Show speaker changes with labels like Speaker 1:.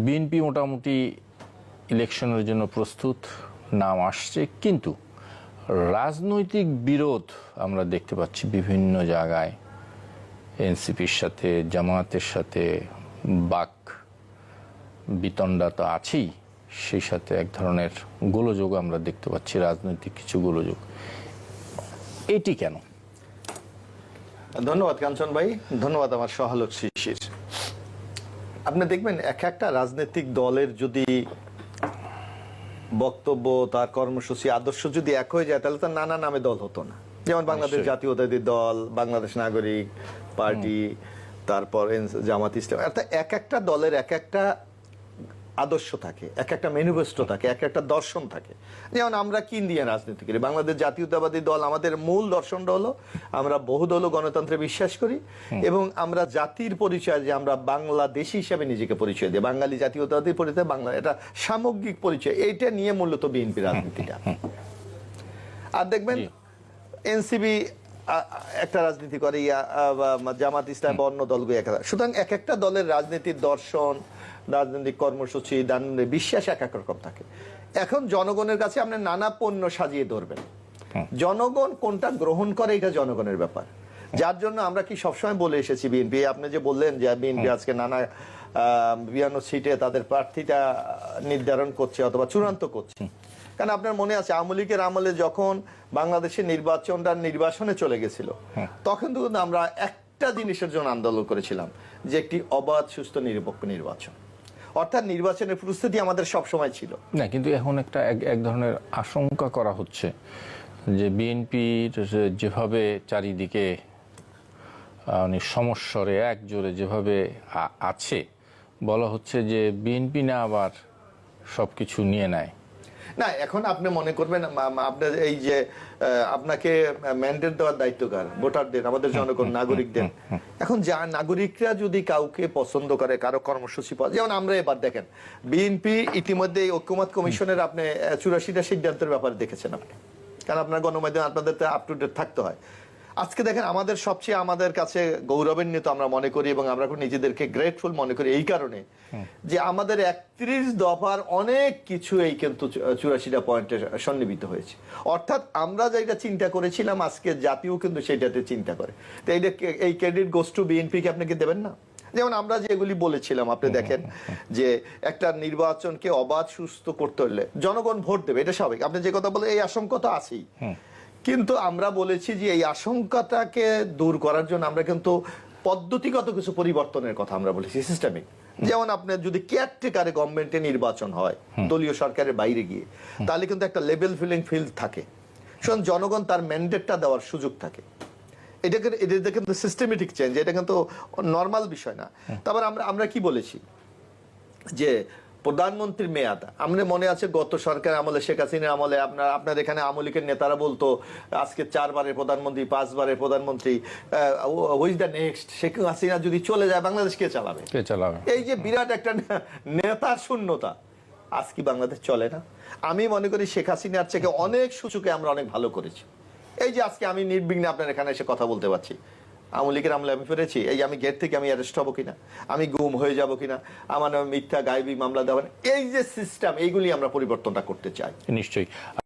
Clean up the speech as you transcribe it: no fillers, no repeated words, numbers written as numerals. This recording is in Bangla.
Speaker 1: বিএনপি মোটামুটি ইলেকশনের জন্য প্রস্তুত, নাম আসছে, কিন্তু রাজনৈতিক বিরোধ আমরা দেখতে পাচ্ছি বিভিন্ন জায়গায়। এনসিপির সাথে, জামায়াতের সাথে বাক বিতণ্ডা তো আছেই, সেই সাথে এক ধরনের গোলযোগ আমরা দেখতে পাচ্ছি, রাজনৈতিক কিছু গোলযোগ। এটি কেন?
Speaker 2: ধন্যবাদ কাঞ্চন ভাই, ধন্যবাদ আমার সহালোক শিশির। আপনি দেখবেন এক একটা রাজনৈতিক দলের যদি বক্তব্য, তার কর্মসূচি, আদর্শ যদি এক হয়ে যায়, তাহলে তার নানা নামে দল হতো না। যেমন বাংলাদেশ জাতীয়তাবাদী দল, বাংলাদেশ নাগরিক পার্টি, তারপর জামাত ইসলাম, অর্থাৎ এক একটা দলের এক একটা আদর্শ থাকে, এক একটা ম্যানিফেস্টো থাকে, এক একটা দর্শন থাকে। যেমন আমরা কি দিয়ে রাজনীতি করি, বাংলাদেশ জাতীয়তাবাদী দল, আমাদের মূল দর্শনটা হলো আমরা বহুদল গণতন্ত্রে বিশ্বাস করি এবং আমরা জাতির পরিচয়, যে আমরা বাংলাদেশী হিসেবে নিজেকে পরিচয় দিই, বাঙালি জাতীয়তাবাদী পরিচয়, বাংলা এটা সামগ্রিক পরিচয়, এইটা নিয়ে মূলত বিএনপি রাজনীতিটা। আর দেখবেন এনসিপি একটা রাজনীতি করে, জামাত ইসলাম বা অন্য দলগুলো এক। সুতরাং এক একটা দলের রাজনীতির দর্শন, রাজনৈতিক কর্মসূচি, বিশ্বাস এক এক রকম থাকে। এখন জনগণের কাছে আপনি নানা পণ্য সাজিয়ে ধরবেন, জনগণ কোনটা গ্রহণ করে এটা জনগণের ব্যাপার। যার জন্য আমরা কি সবসময় বলে এসেছি, বিএনপি, আপনি যে বললেন যে বিএনপি আজকে নানা 52 সিটে তাদের প্রার্থীটা নির্ধারণ করছে অথবা চূড়ান্ত করছে। কারণ আপনার মনে আছে আওয়ামী লীগের আমলে যখন বাংলাদেশের নির্বাচনে চলে গেছিল, তখন তো আমরা একটা জিনিসের জন্য আন্দোলন করেছিলাম, যে একটি অবাধ, সুস্থ, নিরপেক্ষ নির্বাচন। অর্থাৎ নির্বাচনের প্রস্তুতি আমাদের সব সময় ছিল
Speaker 1: না, কিন্তু এখন একটা এক ধরনের আশঙ্কা করা হচ্ছে যে বিএনপির যেভাবে চারিদিকে সমস্বরে একজোরে যেভাবে আছে, বলা হচ্ছে যে বিএনপি না আবার সবকিছু নিয়ে নেয়।
Speaker 2: না, এখন আপনি মনে করবেন আপনার এই যে আপনাকে ম্যান্ডেট দেওয়ার দায়িত্ব কার? ভোটারদের, আমাদের জনগণ, নাগরিকদের। এখন যা নাগরিকরা যদি কাউকে পছন্দ করে, কারো কর্মসূচি, যেমন আমরা এবার দেখেন বিএনপি ইতিমধ্যে ঐক্যমত কমিশনের আপনি 84টা সিদ্ধান্তের ব্যাপারে দেখেছেন আপনি, কারণ আপনার গণমাধ্যমে আপনাদের আপ টু ডেট থাকতে হয়। আজকে দেখেন আমাদের সবচেয়ে আমাদের কাছে গৌরবান্বিত আমরা মনে করি এবং আমরা নিজেদেরকে গ্রেটফুল মনে করি এই কারণে যে আমাদের 31 দফার অনেক কিছু এই কিন্তু 84টা পয়েন্টে সন্নিবেশিত হয়েছে। অর্থাৎ আমরা যেটা চিন্তা করেছিলাম আজকে জাতীয় কিন্তু সেটাতে চিন্তা করে। তো এই ক্রেডিট গোস টু বিএনপি কে আপনাকে দেবেন না? যেমন আমরা যেগুলি বলেছিলাম, আপনি দেখেন যে একটা নির্বাচনকে অবাধ, সুস্থ করতে হলে জনগণ ভোট দেবে, এটা স্বাভাবিক। আপনি যে কথা বলে এই আশঙ্কা তো আছেই, কিন্তু আমরা বলেছি যে এই আশঙ্কাটাকে দূর করার জন্য আমরা কিন্তু পদ্ধতিগত কিছু পরিবর্তনের কথা আমরা বলেছি, সিস্টেমিক। যেমন আপনার যদি কেয়ারটেকারে গভর্নমেন্টে নির্বাচন হয় দলীয় সরকারের বাইরে গিয়ে, তাহলে কিন্তু একটা লেভেল ফিলিং ফিল্ড থাকে, সুতরাং জনগণ তার ম্যান্ডেটটা দেওয়ার সুযোগ থাকে। এটা কিন্তু সিস্টেমেটিক চেঞ্জ, এটা কিন্তু নর্মাল বিষয় না। তারপর আমরা কি বলেছি যে প্রধানমন্ত্রীর মেয়াদ, আমাদের মনে আছে গত সরকার আমলে, শেখ হাসিনার আমলে আপনার এখানে আওয়ামী লীগের নেতারা বলতো আজকে 4 বারের প্রধানমন্ত্রী, 5 বারের প্রধানমন্ত্রী, who's the next? Sheikh Hasina যদি চলে যায় বাংলাদেশ কে চালাবে? এই যে বিরাট একটা নেতার শূন্যতা, আজ কি বাংলাদেশ চলে না? আমি মনে করি শেখ হাসিনার থেকে অনেক সূচকে আমরা অনেক ভালো করেছি। এই যে আজকে আমি নির্বিঘ্নে আপনার এখানে এসে কথা বলতে পারছি, আওয়ামী লীগের আমলে আমি ফিরেছি। এই যে আমি গেট থেকে আমি অ্যারেস্ট হবো কিনা, আমি গুম হয়ে যাব কিনা, আমার নামে মিথ্যা গায়েবী মামলা দেওয়া, এই যে সিস্টেম, এইগুলি আমরা পরিবর্তনটা করতে চাই।
Speaker 1: নিশ্চয়ই।